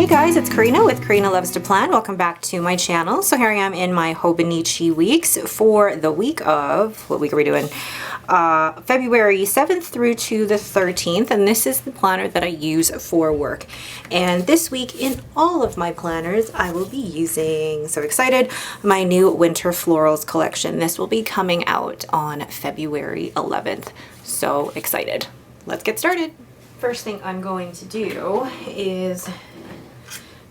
Hey guys, it's Karina with Karina Loves to Plan. Welcome back to my channel. So here I am in my Hobonichi weeks for the week of, what week are we doing? February 7th through to the 13th, and this is the planner that I use for work. And this week in all of my planners, I will be using, so excited, my new Winter Florals collection. This will be coming out on February 11th. So excited. Let's get started. First thing I'm going to do is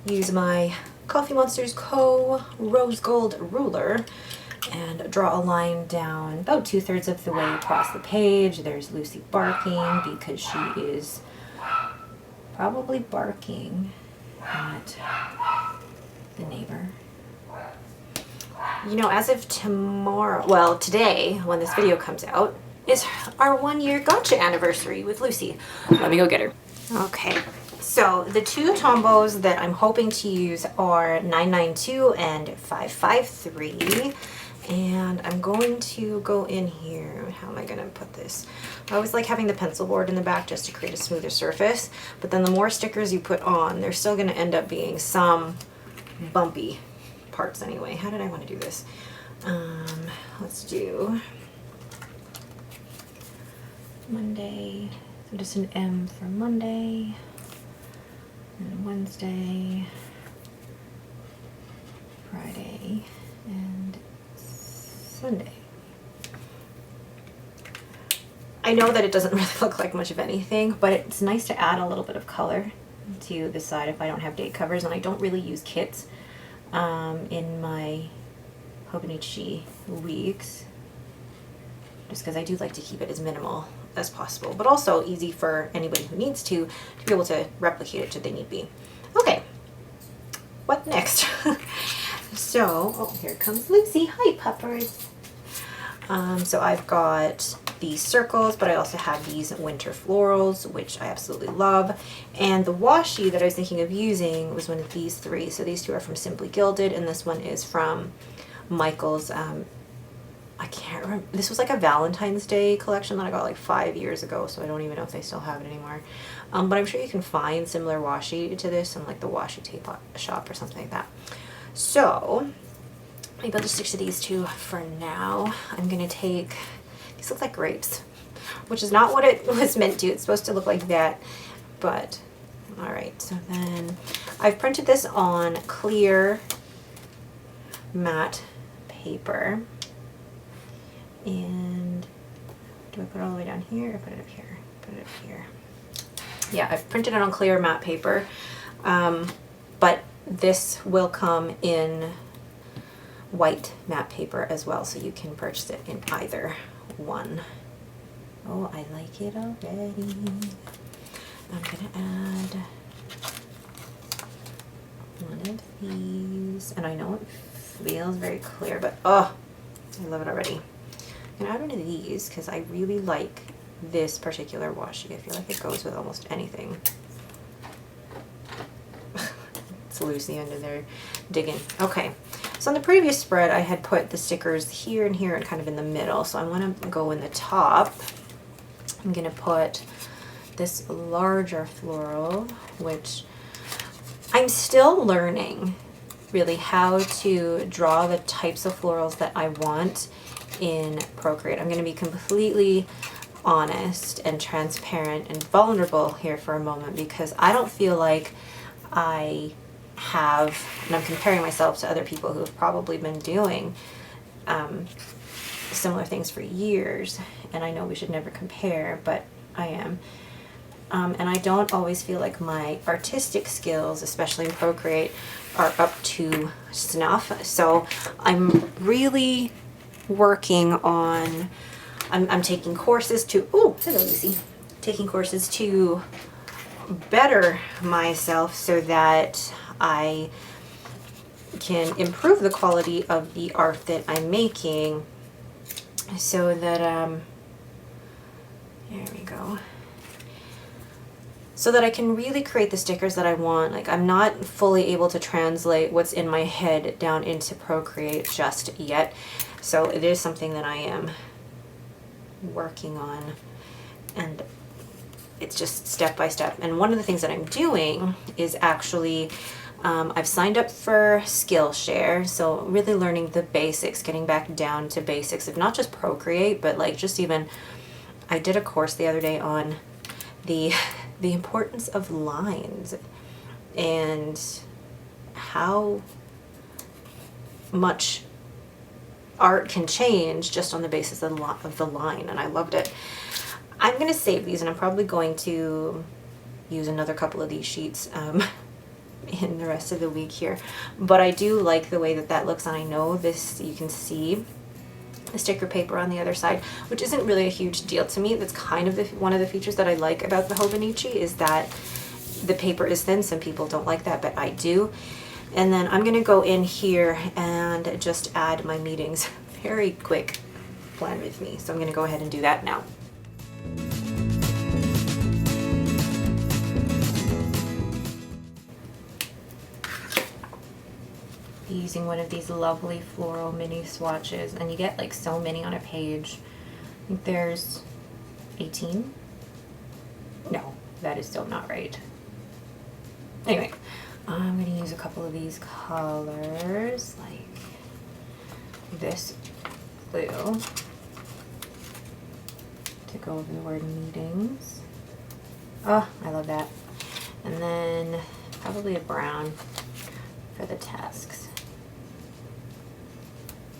use my Coffee Monsters Co. Rose Gold ruler and draw a line down about 2/3 of the way across the page. There's Lucy barking because she is probably barking at the neighbor. You know, as of tomorrow, well, today, when this video comes out, is our 1-year gotcha anniversary with Lucy. Let me go get her. Okay. So the two Tombos that I'm hoping to use are 992 and 553. And I'm going to go in here. How am I going to put this? I always like having the pencil board in the back just to create a smoother surface. But then the more stickers you put on, there's still going to end up being some bumpy parts anyway. How did I want to do this? Let's do Monday. So just an M for Monday. And Wednesday, Friday, and Sunday. I know that it doesn't really look like much of anything, but it's nice to add a little bit of color to the side if I don't have date covers, and I don't really use kits in my Hobonichi weeks, just because I do like to keep it as minimal as possible, but also easy for anybody who needs to be able to replicate it should they need be. Okay, what next? So, oh, here comes Lucy. Hi, puppers. So I've got these circles, but I also have these winter florals, which I absolutely love. And the washi that I was thinking of using was one of these three. So these two are from Simply Gilded, and this one is from Michael's I can't remember. This was like a Valentine's Day collection that I got like 5 years ago, so I don't even know if they still have it anymore. But I'm sure you can find similar washi to this in like the washi tape shop or something like that. So maybe I'll just stick to these two for now. I'm gonna take, these look like grapes, which is not what it was meant to. It's supposed to look like that, but all right. So then I've printed this on clear matte paper. And do I put it all the way down here or put it up here? Put it up here. Yeah, I've printed it on clear matte paper, but this will come in white matte paper as well, so you can purchase it in either one. Oh, I like it already. I'm gonna add one of these, and I know it feels very clear, but oh, I love it already. I'm going to add one of these because I really like this particular washi. I feel like it goes with almost anything. It's Lucy under there digging. Okay, so on the previous spread I had put the stickers here and here and kind of in the middle. So I'm going to go in the top. I'm going to put this larger floral, which I'm still learning really how to draw the types of florals that I want in Procreate. I'm going to be completely honest and transparent and vulnerable here for a moment, because I don't feel like I have, and I'm comparing myself to other people who have probably been doing similar things for years, and I know we should never compare, but I am. And I don't always feel like my artistic skills, especially in Procreate, are up to snuff. So I'm really working on, I'm taking courses to, oh, hello Lucy, taking courses to better myself so that I can improve the quality of the art that I'm making, so that, there we go, so that I can really create the stickers that I want. Like, I'm not fully able to translate what's in my head down into Procreate just yet. So it is something that I am working on, and it's just step by step. And one of the things that I'm doing is actually, I've signed up for Skillshare, so really learning the basics, getting back down to basics of not just Procreate, but like just even, I did a course the other day on the importance of lines and how much art can change just on the basis of the line, and I loved it. I'm going to save these, and I'm probably going to use another couple of these sheets in the rest of the week here. But I do like the way that that looks, and I know this, you can see the sticker paper on the other side, which isn't really a huge deal to me. That's kind of one of the features that I like about the Hobonichi, is that the paper is thin. Some people don't like that, but I do. And then I'm going to go in here and just add my meetings. Very quick, plan with me. So I'm going to go ahead and do that now. Using one of these lovely floral mini swatches, and you get like so many on a page. I think there's 18. No, that is still not right. Anyway, I'm going to use a couple of these colors, like this blue, to go over the word meetings. Oh, I love that. And then probably a brown for the tasks.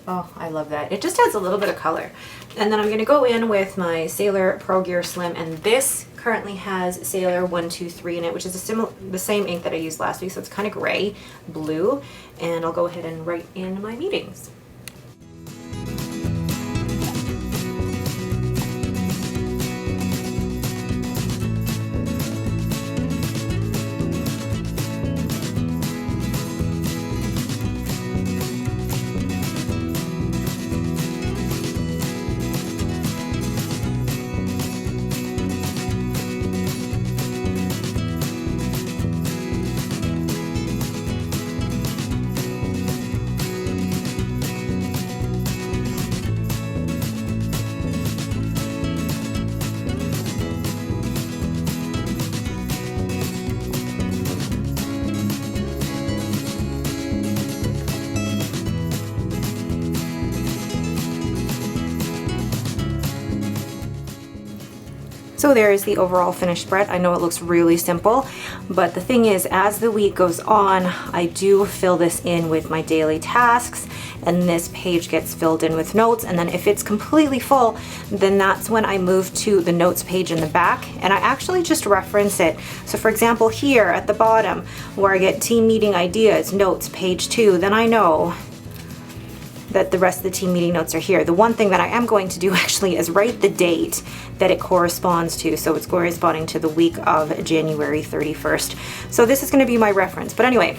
Oh, I love that. It just adds a little bit of color. And then I'm going to go in with my Sailor Pro Gear Slim, and this currently has Sailor 123 in it, which is the same ink that I used last week, so it's kind of gray, blue, and I'll go ahead and write in my meetings. So there is the overall finished spread. I know it looks really simple, but the thing is, as the week goes on, I do fill this in with my daily tasks, and this page gets filled in with notes. And then if it's completely full, then that's when I move to the notes page in the back, and I actually just reference it. So for example, here at the bottom where I get team meeting ideas, notes, page 2, then I know that the rest of the team meeting notes are here. The one thing that I am going to do actually is write the date that it corresponds to. So it's corresponding to the week of January 31st. So this is going to be my reference. But anyway,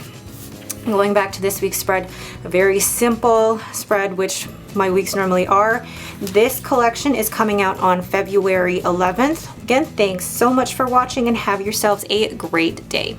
going back to this week's spread, a very simple spread, which my weeks normally are. This collection is coming out on February 11th. Again, thanks so much for watching, and have yourselves a great day.